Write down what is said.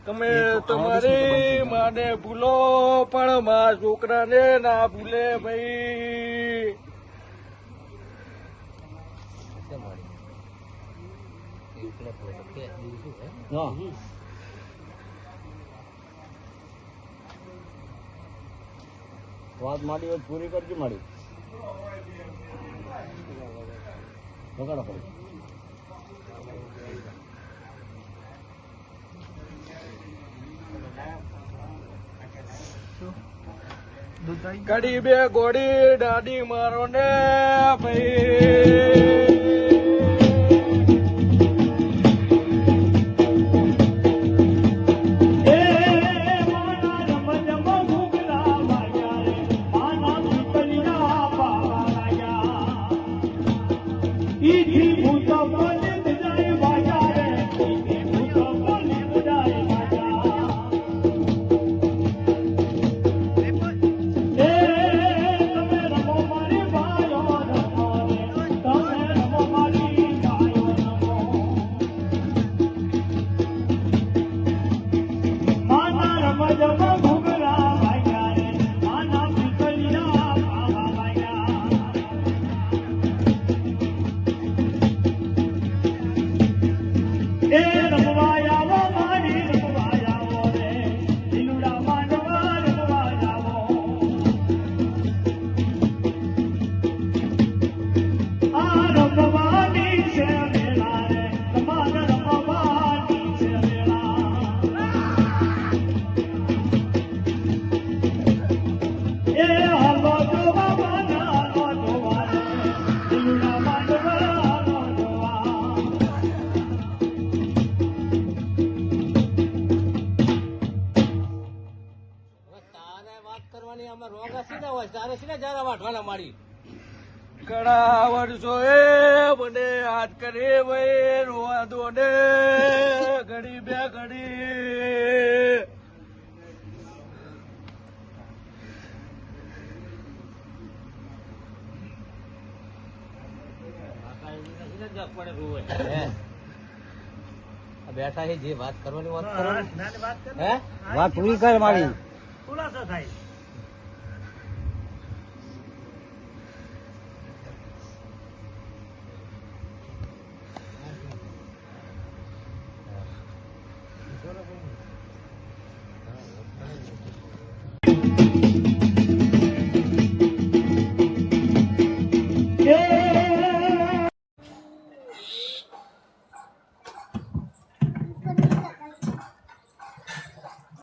તમે તમારી માને ભૂલો પણ મારા છોકરાને ના ભૂલે ભાઈ. વાત માંડી હોય પૂરી કરજો મારી વગાડો પડી ઘડી બે ગોળી દાદી મારો ને ભાઈ. ઘણા વર્ષો એ મને યાદ કરી ભાઈ રોવા દો ને ઘડી બે ઘડી. બેઠા છે જે વાત કરવાની વાત પૂરી કર મારી ખુલાસો થાય.